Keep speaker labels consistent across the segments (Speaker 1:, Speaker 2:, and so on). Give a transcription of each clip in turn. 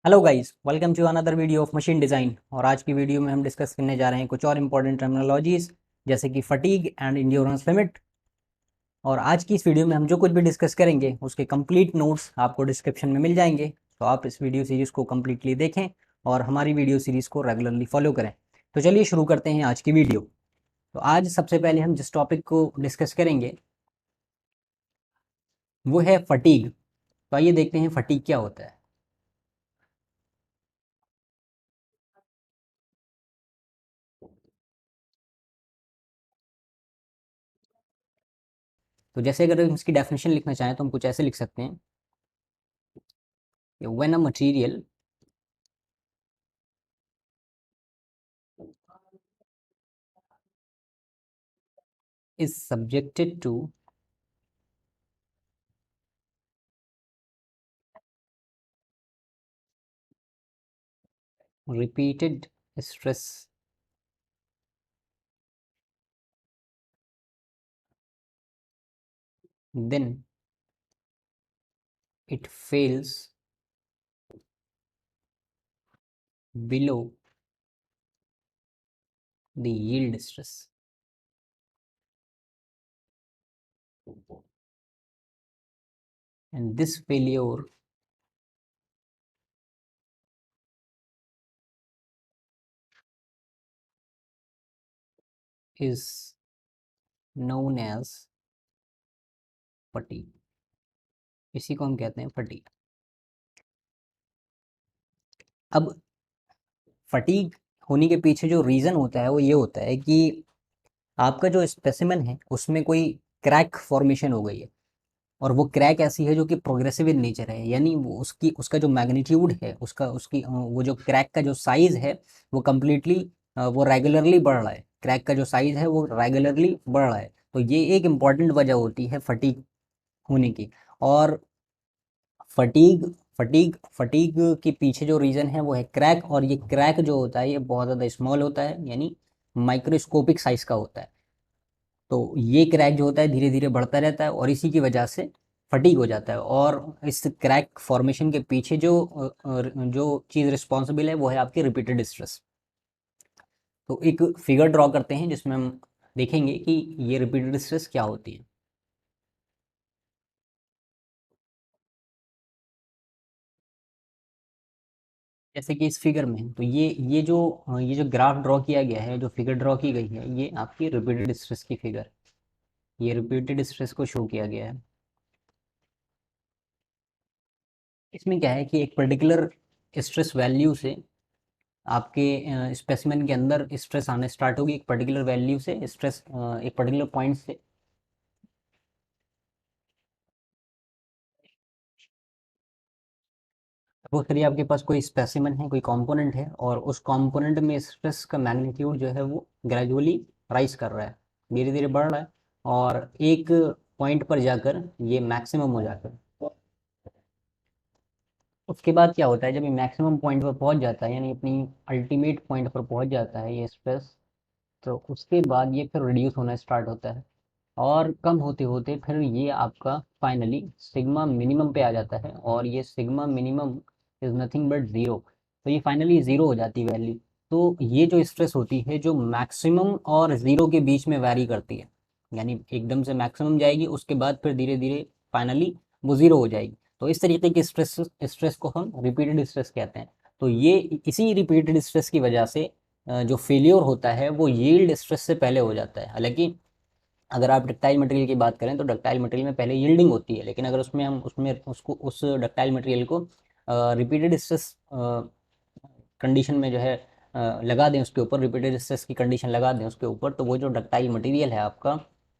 Speaker 1: Hello guys, welcome to another video of machine design. और आज की वीडियो में हम डिस्कस करने जा रहे हैं कुछ और इंपॉर्टेंट टर्मिनोलॉजीज जैसे कि फटीग एंड इंड्योरेंस लिमिट। और आज की इस वीडियो में हम जो कुछ भी डिस्कस करेंगे उसके कंप्लीट नोट्स आपको डिस्क्रिप्शन में मिल जाएंगे। तो आप इस वीडियो सीरीज़ को कम्प्लीटली देखें और हमारी वीडियो सीरीज़ को रेगुलरली फॉलो करें। तो चलिए शुरू करते हैं आज की वीडियो। तो आज सबसे पहले हम जिस टॉपिक को डिस्कस करेंगे वो है फटीग। तो आइए देखते हैं फटीग क्या होता है। तो जैसे अगर हम इसकी डेफिनेशन लिखना चाहें तो हम कुछ ऐसे लिख सकते हैं, when a material is subjected to repeated stress, then it fails below the yield stress. And this failure is known as fatigue. इसी को हम कहते हैं फटीग। अब फटीग होने के पीछे जो रीज़न होता है वो ये होता है कि आपका जो स्पेसिमेन है उसमें कोई क्रैक फॉर्मेशन हो गई है। और वो क्रैक ऐसी है जो कि प्रोग्रेसिव इन नेचर है, यानी वो उसका जो मैग्नीट्यूड है, वो जो क्रैक का जो साइज है वो कम्प्लीटली वो रेगुलरली बढ़ रहा है। क्रैक का जो साइज है वो रेगुलरली बढ़ रहा है। तो ये एक इम्पॉर्टेंट वजह होती है फटीग होने की। और फटीग फटीग फटीग के पीछे जो रीज़न है वो है क्रैक। और ये क्रैक जो होता है ये बहुत ज़्यादा स्मॉल होता है, यानी माइक्रोस्कोपिक साइज का होता है। तो ये क्रैक जो होता है धीरे धीरे बढ़ता रहता है और इसी की वजह से फटीग हो जाता है। और इस क्रैक फॉर्मेशन के पीछे जो चीज़ रिस्पॉन्सिबल है वो है आपकी रिपीटेड स्ट्रेस। तो एक फिगर ड्रॉ करते हैं जिसमें हम देखेंगे कि ये रिपीटेड स्ट्रेस क्या होती है। जैसे कि इस फिगर में, तो ये जो ग्राफ ड्रॉ किया गया है, जो फिगर ड्रॉ की गई है, ये आपकी रिपीटेड स्ट्रेस की फिगर, ये रिपीटेड स्ट्रेस को शो किया गया है। इसमें क्या है कि एक पर्टिकुलर स्ट्रेस वैल्यू से आपके स्पेसिमेन के अंदर स्ट्रेस आने स्टार्ट होगी। एक पर्टिकुलर वैल्यू से स्ट्रेस, एक पर्टिकुलर पॉइंट से वो करिए आपके पास कोई स्पेसिमेन है, कोई कंपोनेंट है, और उस कंपोनेंट में स्ट्रेस का मैग्नीट्यूड जो है वो ग्रेजुअली राइज कर रहा है, धीरे धीरे बढ़ रहा है। और एक पॉइंट पर जाकर ये मैक्सिमम हो जाता है। उसके बाद क्या होता है, जब ये मैक्सिमम पॉइंट पर पहुंच जाता है, यानी अपनी अल्टीमेट पॉइंट पर पहुंच जाता है ये स्ट्रेस, तो उसके बाद ये फिर रिड्यूस होना स्टार्ट होता है। और कम होते होते फिर ये आपका फाइनली सिग्मा मिनिमम पे आ जाता है। और ये sigma minimum is nothing but zero. तो ये फाइनली ज़ीरो हो जाती है वैल्यू। तो ये जो स्ट्रेस होती है जो मैक्सिमम और ज़ीरो के बीच में वैरी करती है, यानी एकदम से मैक्सिमम जाएगी, उसके बाद फिर धीरे धीरे फाइनली वो ज़ीरो हो जाएगी। तो इस तरीके की स्ट्रेस स्ट्रेस को हम रिपीटेड स्ट्रेस कहते हैं। तो ये इसी रिपीटेड स्ट्रेस की वजह से जो फेलियर होता है वो यील्ड स्ट्रेस से पहले हो जाता है। हालांकि अगर आप डक्टाइल मटेरियल की बात करें तो डक्टाइल मटेरियल में पहले यील्डिंग होती है, लेकिन अगर उसमें हम उसमें उसको उस डक्टाइल मटेरियल को रिपीटेड स्ट्रेस कंडीशन में जो है लगा दें, उसके ऊपर रिपीटेड स्ट्रेस की कंडीशन लगा दें उसके ऊपर, तो वो जो डक्टाइल मटेरियल है आपका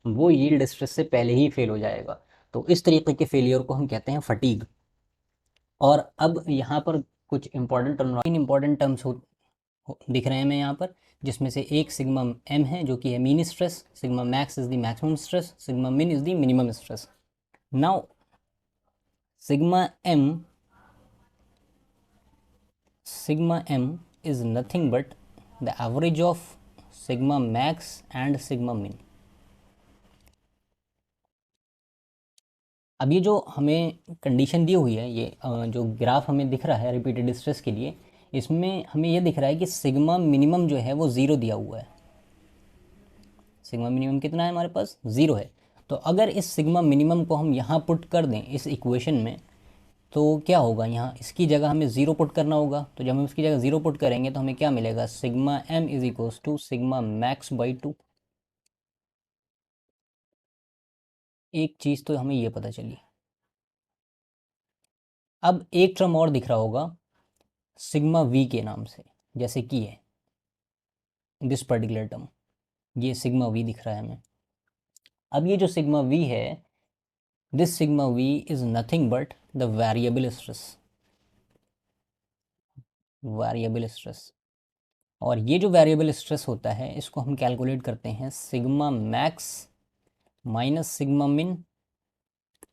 Speaker 1: वो यील्ड स्ट्रेस से पहले ही फेल हो जाएगा। तो इस तरीके के फेलियर को हम कहते हैं फटीग। और अब यहाँ पर कुछ इंपॉर्टेंट टर्म, तीन इंपॉर्टेंट टर्म्स दिख रहे हैं हमें यहाँ पर, जिसमें से एक सिग्मा एम है जो कि है mean stress, sigma max is the maximum stress, sigma min is the minimum stress. Now sigma M sigma m is nothing but the average of sigma max and sigma min. अब ये जो हमें condition दी हुई है, ये जो graph हमें दिख रहा है रिपीटेड स्ट्रेस के लिए, इसमें हमें ये दिख रहा है कि सिग्मा मिनिमम जो है वो ज़ीरो दिया हुआ है। सिग्मा मिनिमम कितना है हमारे पास? ज़ीरो है। तो अगर इस सिग्मा मिनिमम को हम यहाँ पुट कर दें इस इक्वेशन में, तो क्या होगा, यहाँ इसकी जगह हमें ज़ीरो पुट करना होगा। तो जब हम इसकी जगह ज़ीरो पुट करेंगे तो हमें क्या मिलेगा? Sigma M is equals to sigma max by two. एक चीज़ तो हमें ये पता चली। अब एक टर्म और दिख रहा होगा सिग्मा वी के नाम से, जैसे कि है दिस पर्टिकुलर टर्म, ये सिग्मा वी दिख रहा है हमें। अब ये जो सिग्मा वी है, this sigma we is nothing but the variable stress, variable stress. और ये जो वेरिएबल स्ट्रेस होता है इसको हम कैलकुलेट करते हैं सिग्मा मैक्स माइनस सिग्मा मिन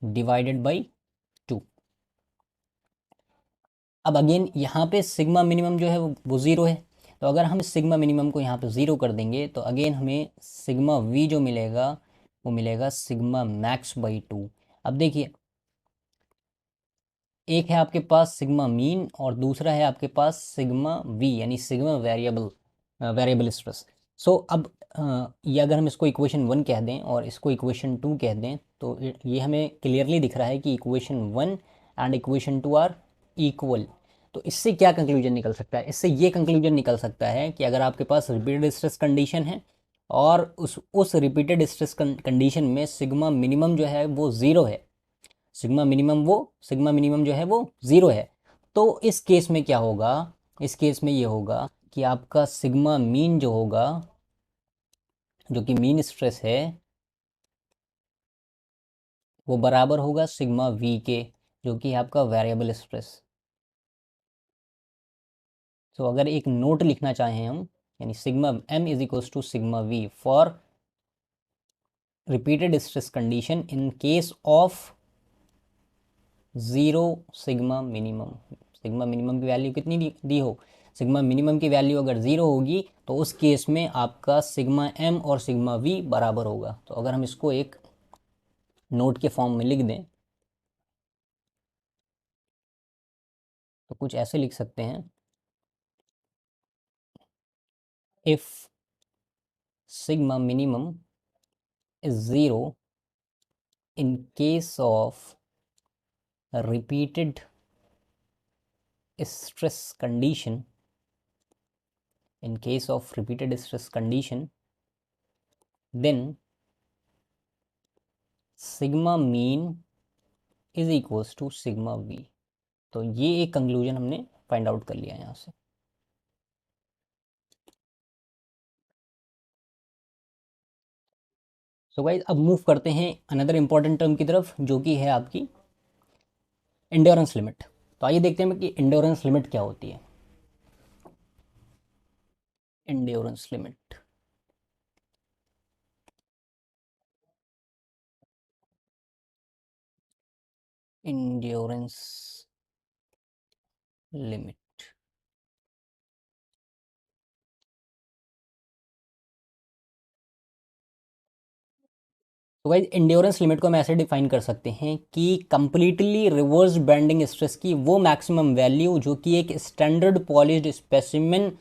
Speaker 1: डिवाइडेड बाई टू। अब अगेन यहाँ पे सिग्मा मिनिमम जो है वो ज़ीरो है, तो अगर हम इस सिग्मा मिनिमम को यहाँ पे ज़ीरो कर देंगे तो अगेन हमें सिग्मा वी जो मिलेगा वो मिलेगा सिग्मा मैक्स बाई टू। अब देखिए, एक है आपके पास सिग्मा मीन और दूसरा है आपके पास सिग्मा वी, यानी सिग्मा वेरिएबल, वेरिएबल स्ट्रेस। सो अब ये अगर हम इसको इक्वेशन वन कह दें और इसको इक्वेशन टू कह दें तो ये हमें क्लियरली दिख रहा है कि equation one and equation two are equal. तो इससे क्या कंक्लूजन निकल सकता है? इससे ये कंक्लूजन निकल सकता है कि अगर आपके पास रिपीटेड स्ट्रेस कंडीशन है और उस रिपीटेड स्ट्रेस कंडीशन में सिग्मा मिनिमम जो है वो ज़ीरो है, सिग्मा मिनिमम जो है वो ज़ीरो है, तो इस केस में क्या होगा? इस केस में ये होगा कि आपका सिग्मा मीन जो होगा, जो कि मीन स्ट्रेस है, वो बराबर होगा सिग्मा वी के, जो कि है आपका वेरिएबल स्ट्रेस। तो अगर एक नोट लिखना चाहें हम, यानी sigma M is equals to sigma V for repeated stress condition in case of zero sigma minimum. Sigma minimum की वैल्यू कितनी दी हो, सिग्मा मिनिमम की वैल्यू अगर ज़ीरो होगी तो उस केस में आपका सिग्मा एम और सिग्मा वी बराबर होगा। तो अगर हम इसको एक नोट के फॉर्म में लिख दें तो कुछ ऐसे लिख सकते हैं, if sigma minimum is zero in case of repeated stress condition, in case of repeated stress condition, then sigma mean is equals to sigma v। तो ये एक कंक्लूजन हमने फाइंड आउट कर लिया यहाँ से। सो गाइस, अब मूव करते हैं अनदर इंपॉर्टेंट टर्म की तरफ, जो कि है आपकी एंड्योरेंस लिमिट। तो आइए देखते हैं कि एंड्योरेंस लिमिट क्या होती है। Endurance limit, endurance limit. तो गाइस, एंड्योरेंस लिमिट को हम ऐसे डिफाइन कर सकते हैं कि कंप्लीटली रिवर्स बेंडिंग स्ट्रेस की वो मैक्सिमम वैल्यू जो कि एक स्टैंडर्ड पॉलिश्ड स्पेसिमेन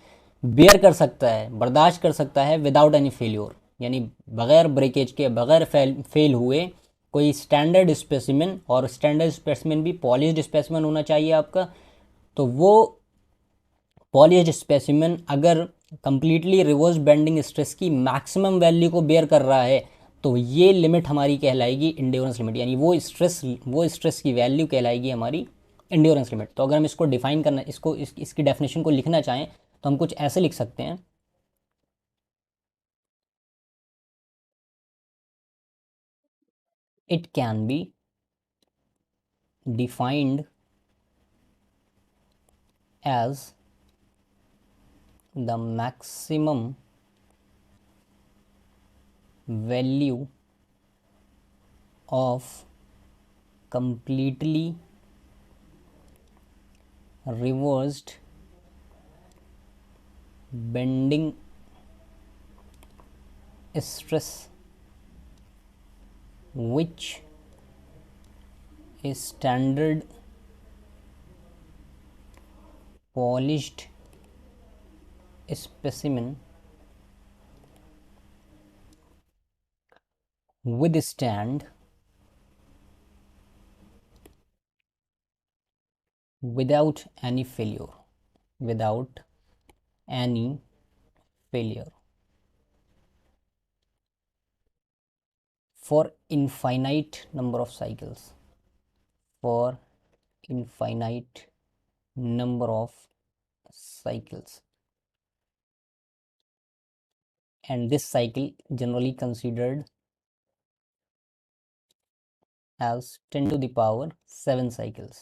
Speaker 1: बेयर कर सकता है, बर्दाश्त कर सकता है विदाउट एनी फेल्योर, यानी बगैर ब्रेकेज के, बगैर फेल हुए कोई स्टैंडर्ड स्पेसिमेन, और स्टैंडर्ड स्पेसिमेन भी पॉलिश्ड स्पेसिमेन होना चाहिए आपका। तो वो पॉलिश्ड स्पेसिमेन अगर कंप्लीटली रिवर्स बेंडिंग स्ट्रेस की मैक्सिमम वैल्यू को बेयर कर रहा है तो ये लिमिट हमारी कहलाएगी एंड्योरेंस लिमिट, यानी वो स्ट्रेस की वैल्यू कहलाएगी हमारी एंड्योरेंस लिमिट। तो अगर हम इसको डिफाइन करना, इसकी डेफिनेशन को लिखना चाहें तो हम कुछ ऐसे लिख सकते हैं, it can be defined as the maximum value of completely reversed bending stress which a standard polished specimen withstand without any failure for infinite number of cycles and this cycle generally considered as 10 to the power 7 cycles।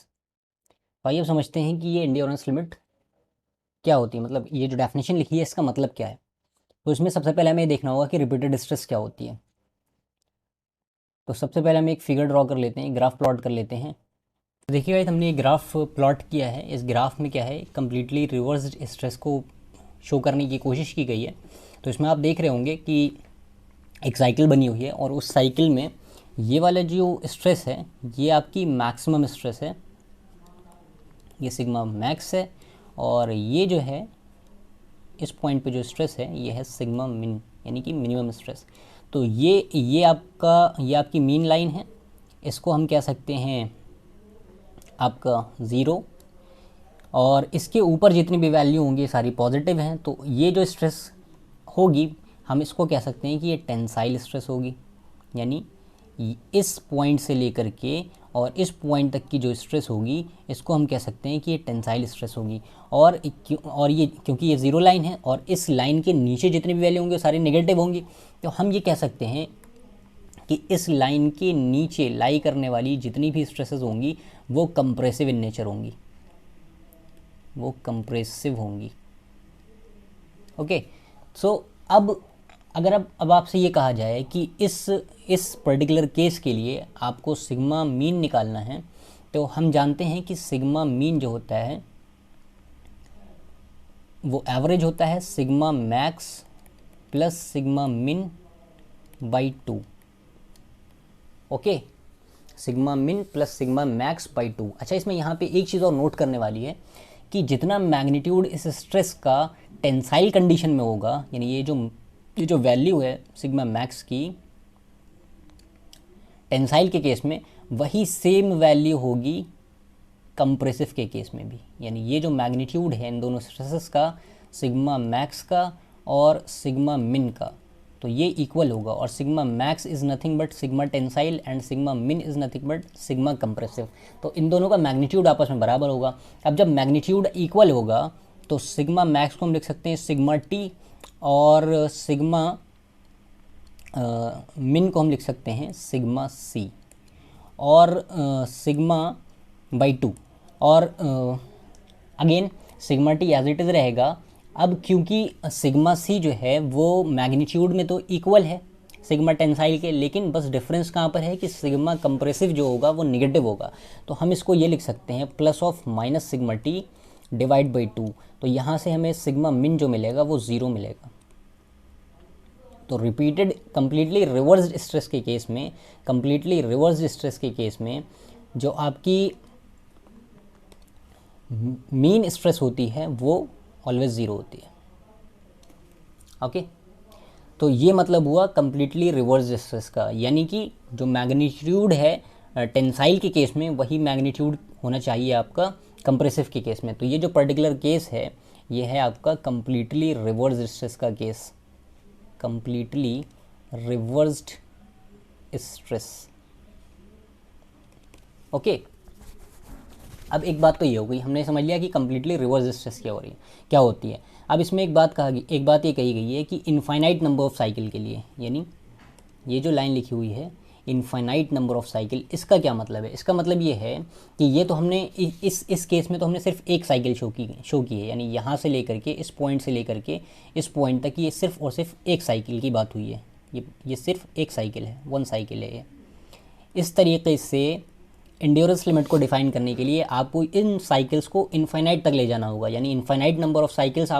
Speaker 1: भाई अब समझते हैं कि ये endurance limit क्या होती है, मतलब ये जो डेफिनेशन लिखी है इसका मतलब क्या है। तो इसमें सबसे पहले हमें देखना होगा कि रिपीटेड स्ट्रेस क्या होती है। तो सबसे पहले हम एक फिगर ड्रॉ कर लेते हैं, ग्राफ प्लॉट कर लेते हैं। तो देखिए गाइस, हमने एक ग्राफ प्लॉट किया है। इस ग्राफ में क्या है, कम्प्लीटली रिवर्स्ड स्ट्रेस को शो करने की कोशिश की गई है। तो इसमें आप देख रहे होंगे कि एक साइकिल बनी हुई है और उस साइकिल में ये वाला जो स्ट्रेस है ये आपकी मैक्सिमम स्ट्रेस है, ये सिग्मा मैक्स है, और ये जो है इस पॉइंट पे जो स्ट्रेस है ये है सिग्मा मिन, यानी कि मिनिमम स्ट्रेस। तो ये आपकी मीन लाइन है, इसको हम कह सकते हैं आपका ज़ीरो, और इसके ऊपर जितनी भी वैल्यू होंगी सारी पॉजिटिव हैं। तो ये जो स्ट्रेस होगी हम इसको कह सकते हैं कि ये टेंसाइल स्ट्रेस होगी, यानी इस पॉइंट से लेकर के और इस पॉइंट तक की जो स्ट्रेस होगी इसको हम कह सकते हैं कि ये टेंसाइल स्ट्रेस होगी। और ये क्योंकि ये ज़ीरो लाइन है और इस लाइन के नीचे जितनी भी वैल्यू होंगी वो सारी नेगेटिव होंगी, तो हम ये कह सकते हैं कि इस लाइन के नीचे लाई करने वाली जितनी भी स्ट्रेसेस होंगी वो कंप्रेसिव इन नेचर होंगी, वो कंप्रेसिव होंगी। ओके, सो अब आपसे ये कहा जाए कि इस पर्टिकुलर केस के लिए आपको सिग्मा मीन निकालना है, तो हम जानते हैं कि सिग्मा मीन जो होता है वो एवरेज होता है सिग्मा मैक्स प्लस सिग्मा मिन बाई 2। ओके, सिग्मा मिन प्लस सिग्मा मैक्स बाई 2। अच्छा, इसमें यहाँ पे एक चीज़ और नोट करने वाली है कि जितना मैग्नीट्यूड इस स्ट्रेस का टेंसाइल कंडीशन में होगा, यानी ये जो वैल्यू है सिग्मा मैक्स की टेंसाइल के केस में, वही सेम वैल्यू होगी कंप्रेसिव के केस में भी। यानी ये जो मैग्नीट्यूड है इन दोनों स्ट्रेसेस का, सिग्मा मैक्स का और सिग्मा मिन का, तो ये इक्वल होगा। और sigma max is nothing but sigma tensile and sigma min is nothing but sigma compressive. तो इन दोनों का मैग्नीट्यूड आपस में बराबर होगा। अब जब मैग्नीट्यूड इक्वल होगा तो सिग्मा मैक्स को हम लिख सकते हैं सिग्मा टी और सिग्मा मिन को हम लिख सकते हैं सिग्मा सी और सिग्मा बाई 2, और again sigma T as it is रहेगा। अब क्योंकि सिग्मा सी जो है वो मैग्नीट्यूड में तो इक्वल है सिग्मा टेंसाइल के, लेकिन बस डिफरेंस कहाँ पर है कि सिग्मा कंप्रेसिव जो होगा वो निगेटिव होगा। तो हम इसको ये लिख सकते हैं plus of minus sigma T divide by 2। तो यहाँ से हमें सिग्मा मिन जो मिलेगा वो ज़ीरो मिलेगा। तो रिपीटेड कंप्लीटली रिवर्स्ड स्ट्रेस के केस में जो आपकी मीन स्ट्रेस होती है वो ऑलवेज ज़ीरो होती है। ओके, तो ये मतलब हुआ कंप्लीटली रिवर्स्ड स्ट्रेस का, यानी कि जो मैग्नीट्यूड है टेंसाइल के केस में वही मैग्नीट्यूड होना चाहिए आपका कंप्रेसिव के केस में। तो ये जो पर्टिकुलर केस है ये है आपका कंप्लीटली रिवर्स्ड स्ट्रेस का case, completely reversed stress. Okay, अब एक बात तो ये हो गई, हमने समझ लिया कि कंप्लीटली रिवर्स स्ट्रेस क्या होती है। अब इसमें एक बात ये कही गई है कि इनफाइनाइट नंबर ऑफ साइकिल के लिए, यानी ये जो लाइन लिखी हुई है इनफाइनाइट नंबर ऑफ साइकिल, इसका क्या मतलब है? इसका मतलब ये है कि ये तो हमने इस केस में तो हमने सिर्फ एक साइकिल शो की है, यानी यहाँ से लेकर के इस पॉइंट से लेकर के इस पॉइंट तक ये सिर्फ और सिर्फ एक साइकिल की बात हुई है। ये सिर्फ एक साइकिल है, वन साइकिल है ये। इस तरीके से एंड्योरेंस लिमिट को डिफाइन करने के लिए आपको इन साइकिल्स को इनफाइनाइट तक ले जाना होगा, यानी इनफाइनाइट नंबर ऑफ साइकिल्स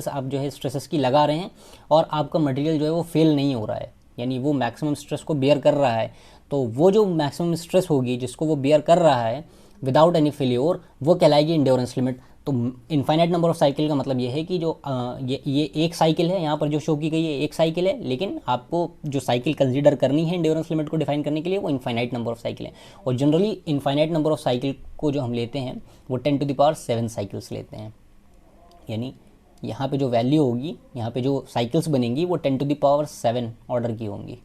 Speaker 1: आप जो है स्ट्रेसेस की लगा रहे हैं और आपका मटेरियल जो है वो फेल नहीं हो रहा है, यानी वो मैक्सिमम स्ट्रेस को बेयर कर रहा है। तो वो जो मैक्सिमम स्ट्रेस होगी जिसको वो बियर कर रहा है विदाउट एनी फेल्योर, वो कहलाएगी इंड्योरेंस लिमिट। तो इनफाइनाइट नंबर ऑफ साइकिल का मतलब ये है कि जो ये एक साइकिल है, यहाँ पर जो शो की गई है एक साइकिल है, लेकिन आपको जो साइकिल कंसीडर करनी है इंड्योरेंस लिमिट को डिफाइन करने के लिए वो इनफाइनाइट नंबर ऑफ साइकिल है। और generally infinite number of cycle को जो हम लेते हैं वो 10⁻7 साइकिल्स लेते हैं। यानी यहाँ पे जो वैल्यू होगी, यहाँ पे जो साइकिल्स बनेंगी वो 10⁻7 ऑर्डर की होंगी।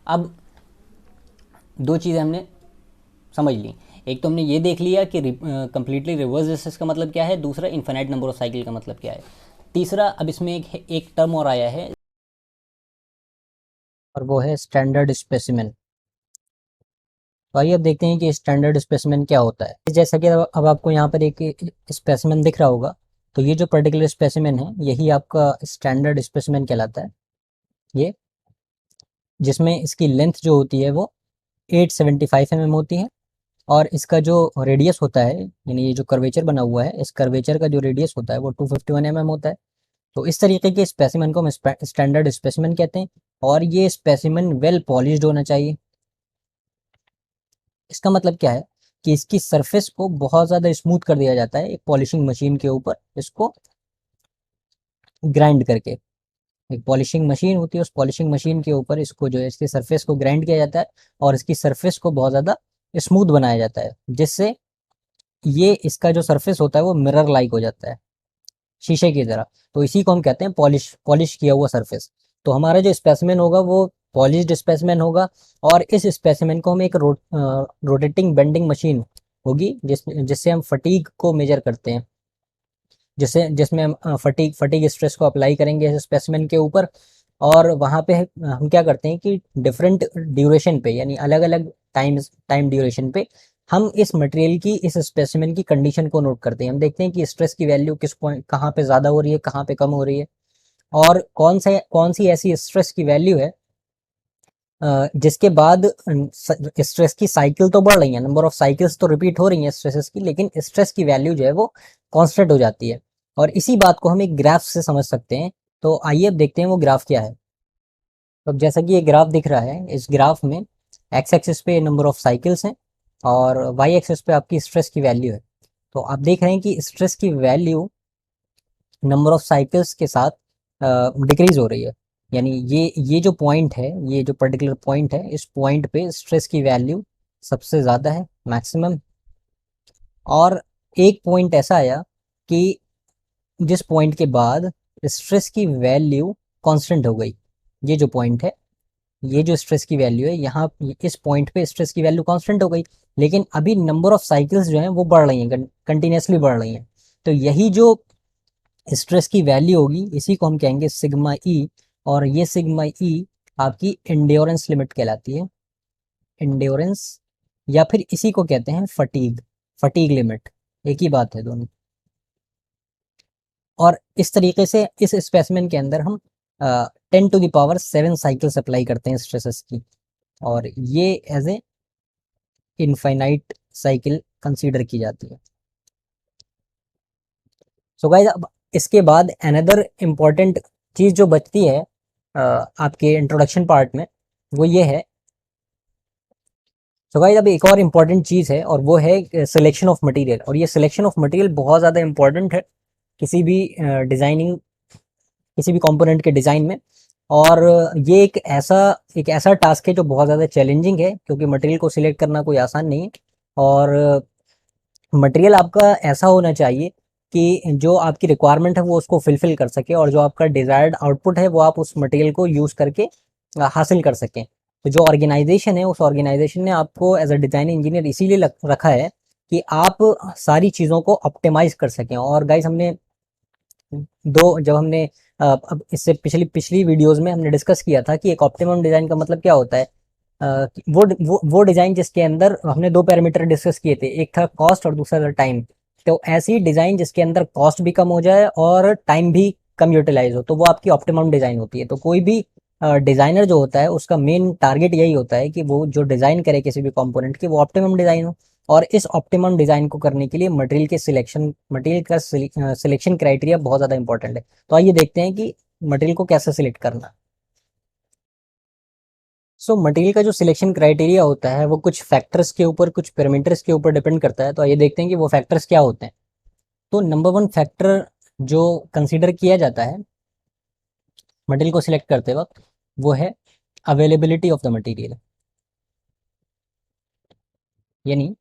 Speaker 1: अब दो चीज़ें हमने समझ ली, एक तो हमने ये देख लिया कि कंप्लीटली रिवर्स रेसिस का मतलब क्या है, दूसरा इन्फिनाइट नंबर ऑफ साइकिल का मतलब क्या है। तीसरा, अब इसमें एक टर्म और आया है और वो है स्टैंडर्ड स्पेसिमेन। तो आइए अब देखते हैं कि स्टैंडर्ड स्पेसिमेन क्या होता है। जैसा कि अब आपको यहाँ पर एक स्पेसिमेन दिख रहा होगा, तो ये जो पर्टिकुलर स्पेसिमेन है यही आपका स्टैंडर्ड स्पेसिमेन कहलाता है। ये जिसमें इसकी लेंथ जो होती है वो 875 mm होती है, और इसका जो रेडियस होता है, यानी ये जो कर्वेचर बना हुआ है, इस कर्वेचर का जो रेडियस होता है वो 251 mm होता है। तो इस तरीके के स्पेसिमेन को हम स्टैंडर्ड स्पेसिमेन कहते हैं। और ये स्पेसिमेन वेल पॉलिश्ड होना चाहिए। इसका मतलब क्या है कि इसकी सरफेस को बहुत ज़्यादा स्मूथ कर दिया जाता है एक पॉलिशिंग मशीन के ऊपर, इसको ग्राइंड करके। एक पॉलिशिंग मशीन होती है, उस पॉलिशिंग मशीन के ऊपर इसको जो है इसकी सरफेस को ग्राइंड किया जाता है और इसकी सरफेस को बहुत ज़्यादा स्मूथ बनाया जाता है, जिससे ये इसका जो सरफेस होता है वो मिरर लाइक हो जाता है, शीशे की तरह। तो इसी को हम कहते हैं पॉलिश किया हुआ सरफेस। तो हमारा जो स्पेसिमेन होगा वो पॉलिश्ड स्पेसिमेन होगा। और इस स्पेसिमेन को हम एक रोटेटिंग बेंडिंग मशीन होगी जिससे हम फटीग को मेजर करते हैं, जिसमें हम फटीग स्ट्रेस को अप्लाई करेंगे इस स्पेसिमेन के ऊपर। और वहाँ पे हम क्या करते हैं कि डिफरेंट ड्यूरेशन पे, यानी अलग अलग टाइम ड्यूरेशन पे हम इस मटेरियल की, इस स्पेसिमेन की कंडीशन को नोट करते हैं। हम देखते हैं कि स्ट्रेस की वैल्यू किस पॉइंट, कहाँ पे ज़्यादा हो रही है, कहाँ पे कम हो रही है, और कौन सी ऐसी स्ट्रेस की वैल्यू है जिसके बाद स्ट्रेस की साइकिल तो बढ़ रही है, नंबर ऑफ साइकिल्स तो रिपीट हो रही हैं स्ट्रेसेस की, लेकिन स्ट्रेस की वैल्यू जो है वो कांस्टेंट हो जाती है। और इसी बात को हम एक ग्राफ से समझ सकते हैं। तो आइए अब देखते हैं वो ग्राफ क्या है। तो जैसा कि ये ग्राफ दिख रहा है, इस ग्राफ में एक्स एक्सिस पे नंबर ऑफ साइकिल्स हैं और वाई एक्सिस पे आपकी स्ट्रेस की वैल्यू है। तो आप देख रहे हैं कि स्ट्रेस की वैल्यू नंबर ऑफ साइकिल्स के साथ डिक्रीज हो रही है। यानी ये जो पॉइंट है, ये जो पर्टिकुलर पॉइंट है, इस पॉइंट पे स्ट्रेस की वैल्यू सबसे ज़्यादा है, मैक्सिमम। और एक पॉइंट ऐसा आया कि जिस पॉइंट के बाद स्ट्रेस की वैल्यू कांस्टेंट हो गई। ये जो पॉइंट है, ये जो स्ट्रेस की वैल्यू है, यहाँ इस पॉइंट पे स्ट्रेस की वैल्यू कांस्टेंट हो गई, लेकिन अभी नंबर ऑफ साइकिल्स जो हैं वो बढ़ रही हैं, कंटिन्यूसली बढ़ रही हैं। तो यही जो स्ट्रेस की वैल्यू होगी इसी को हम कहेंगे सिग्मा ई। और ये सिग्मा ई आपकी एंड्योरेंस लिमिट कहलाती है, एंड्योरेंस, या फिर इसी को कहते हैं फटीग लिमिट, एक ही बात है दोनों। और इस तरीके से इस स्पेसिमेन के अंदर हम 10⁻7 साइकिल्स अप्लाई करते हैं स्ट्रेसेस की, और ये as a infinite cycle consider की जाती है। सो गाइस, अब इसके बाद अनदर इम्पॉर्टेंट चीज़ जो बचती है आपके इंट्रोडक्शन पार्ट में, वो ये है। सो गाइस, अब एक और इम्पॉर्टेंट चीज़ है और वो है सिलेक्शन ऑफ मटेरियल। और ये सिलेक्शन ऑफ मटेरियल बहुत ज़्यादा इम्पॉर्टेंट है किसी भी डिज़ाइनिंग, किसी भी कंपोनेंट के डिज़ाइन में। और ये एक ऐसा टास्क है जो बहुत ज़्यादा चैलेंजिंग है, क्योंकि मटेरियल को सिलेक्ट करना कोई आसान नहीं है। और मटेरियल आपका ऐसा होना चाहिए कि जो आपकी रिक्वायरमेंट है वो उसको फिलफिल कर सके, और जो आपका डिज़ायर्ड आउटपुट है वो आप उस मटेरियल को यूज़ करके हासिल कर सकें। तो जो ऑर्गेनाइजेशन है, उस ऑर्गेनाइजेशन ने आपको एज अ डिज़ाइन इंजीनियर इसीलिए रखा है कि आप सारी चीज़ों को ऑप्टिमाइज कर सकें। और गाइस, जब हमने अब इससे पिछली वीडियोस में हमने डिस्कस किया था कि एक ऑप्टिमम डिज़ाइन का मतलब क्या होता है। वो डिज़ाइन जिसके अंदर हमने दो पैरामीटर डिस्कस किए थे, एक था कॉस्ट और दूसरा था टाइम। तो ऐसी डिज़ाइन जिसके अंदर कॉस्ट भी कम हो जाए और टाइम भी कम यूटिलाइज हो, तो वो आपकी ऑप्टिमम डिज़ाइन होती है। तो कोई भी डिज़ाइनर जो होता है उसका मेन टारगेट यही होता है कि वो जो डिज़ाइन करे किसी भी कंपोनेंट की, वो ऑप्टिमम डिज़ाइन हो। और इस ऑप्टिमम डिज़ाइन को करने के लिए मटेरियल का सिलेक्शन क्राइटेरिया बहुत ज़्यादा इंपॉर्टेंट है। तो आइए देखते हैं कि मटेरियल को कैसे सिलेक्ट करना। सो मटेरियल का जो सिलेक्शन क्राइटेरिया होता है वो कुछ फैक्टर्स के ऊपर, कुछ पैरामीटर्स के ऊपर डिपेंड करता है। तो आइए देखते हैं कि वो फैक्टर्स क्या होते हैं। तो नंबर वन फैक्टर जो कंसीडर किया जाता है मटेरियल को सिलेक्ट करते वक्त, वो है अवेलेबिलिटी ऑफ द मटेरियल। यानी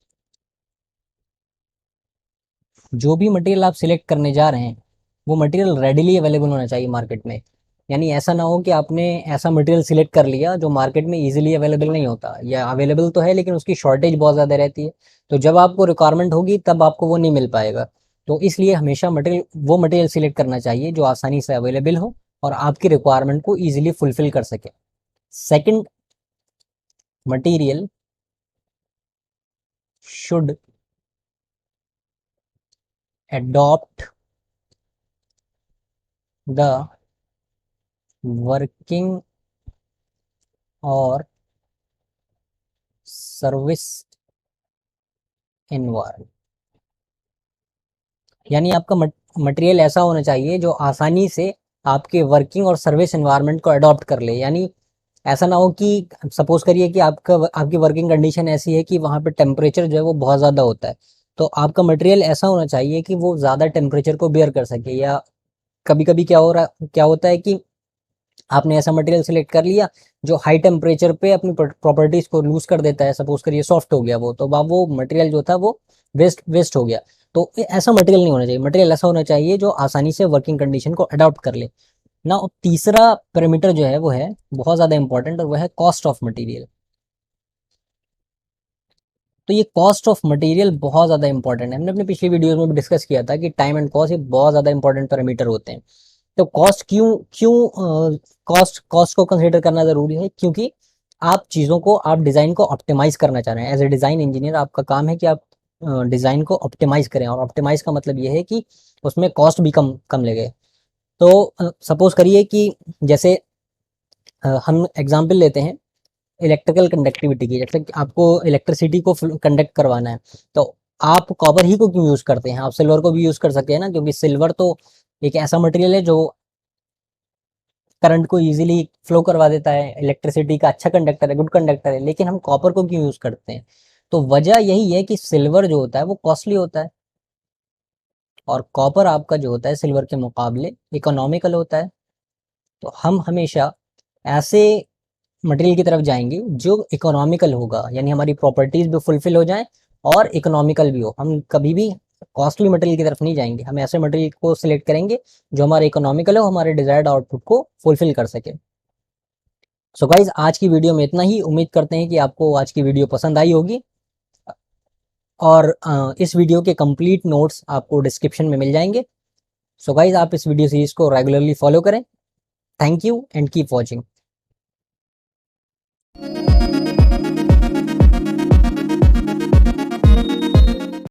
Speaker 1: जो भी मटेरियल आप सिलेक्ट करने जा रहे हैं वो मटेरियल रेडिली अवेलेबल होना चाहिए मार्केट में। यानी ऐसा ना हो कि आपने ऐसा मटेरियल सिलेक्ट कर लिया जो मार्केट में इजीली अवेलेबल नहीं होता, या अवेलेबल तो है लेकिन उसकी शॉर्टेज बहुत ज़्यादा रहती है। तो जब आपको रिक्वायरमेंट होगी तब आपको वो नहीं मिल पाएगा। तो इसलिए हमेशा मटेरियल, वो मटेरियल सिलेक्ट करना चाहिए जो आसानी से अवेलेबल हो और आपकी रिक्वायरमेंट को ईजिली फुलफिल कर सके। Second, material should adopt the working और सर्विस एनवायरनमेंट। यानी आपका मटेरियल ऐसा होना चाहिए जो आसानी से आपके वर्किंग और सर्विस एनवायरनमेंट को अडॉप्ट कर ले। यानी ऐसा ना हो कि सपोज करिए कि आपकी वर्किंग कंडीशन ऐसी है कि वहाँ पे टेम्परेचर जो है वो बहुत ज़्यादा होता है, तो आपका मटेरियल ऐसा होना चाहिए कि वो ज़्यादा टेम्परेचर को बेयर कर सके। या कभी कभी क्या होता है कि आपने ऐसा मटेरियल सिलेक्ट कर लिया जो हाई टेम्परेचर पे अपनी प्रॉपर्टीज को लूज कर देता है, सपोज करिए सॉफ्ट हो गया वो, तो अब वो मटेरियल जो था वो वेस्ट हो गया। तो ऐसा मटेरियल नहीं होना चाहिए। मटेरियल ऐसा होना चाहिए जो आसानी से वर्किंग कंडीशन को अडॉप्ट कर ले ना। तीसरा पैरामीटर जो है वो है बहुत ज़्यादा इंपॉर्टेंट, और वो है कॉस्ट ऑफ मटेरियल। तो ये कॉस्ट ऑफ मटेरियल बहुत ज़्यादा इंपॉर्टेंट है। हमने अपने पिछली वीडियोस में भी डिस्कस किया था कि टाइम एंड कॉस्ट ये बहुत ज़्यादा इंपॉर्टेंट पैरामीटर होते हैं। तो कॉस्ट क्यों क्यों कॉस्ट कॉस्ट को कंसीडर करना ज़रूरी है, क्योंकि आप चीज़ों को, आप डिज़ाइन को ऑप्टिमाइज़ करना चाह रहे हैं। एज ए डिज़ाइन इंजीनियर आपका काम है कि आप डिज़ाइन को ऑप्टिमाइज़ करें, और ऑप्टिमाइज़ का मतलब ये है कि उसमें कॉस्ट भी कम कम लगे। तो सपोज करिए कि जैसे हम एग्जांपल लेते हैं इलेक्ट्रिकल कंडक्टिविटी की। जैसे कि आपको इलेक्ट्रिसिटी को कंडक्ट करवाना है, तो आप कॉपर ही को क्यों यूज़ करते हैं, आप सिल्वर को भी यूज़ कर सकते हैं ना, क्योंकि सिल्वर तो एक ऐसा मटेरियल है जो करंट को इजीली फ्लो करवा देता है, इलेक्ट्रिसिटी का अच्छा कंडक्टर है, गुड कंडक्टर है। लेकिन हम कॉपर को क्यों यूज़ करते हैं? तो वजह यही है कि सिल्वर जो होता है वो कॉस्टली होता है, और कॉपर आपका जो होता है सिल्वर के मुकाबले इकोनॉमिकल होता है। तो हम हमेशा ऐसे मटेरियल की तरफ जाएंगे जो इकोनॉमिकल होगा, यानी हमारी प्रॉपर्टीज भी फुलफिल हो जाएं और इकोनॉमिकल भी हो। हम कभी भी कॉस्टली मटेरियल की तरफ नहीं जाएंगे, हम ऐसे मटेरियल को सिलेक्ट करेंगे जो हमारे इकोनॉमिकल हो, हमारे डिजायर्ड आउटपुट को फुलफिल कर सके। सो गाइज, आज की वीडियो में इतना ही। उम्मीद करते हैं कि आपको आज की वीडियो पसंद आई होगी, और इस वीडियो के कंप्लीट नोट्स आपको डिस्क्रिप्शन में मिल जाएंगे। सो गाइज, आप इस वीडियो सीरीज को रेगुलरली फॉलो करें। Thank you and keep watching.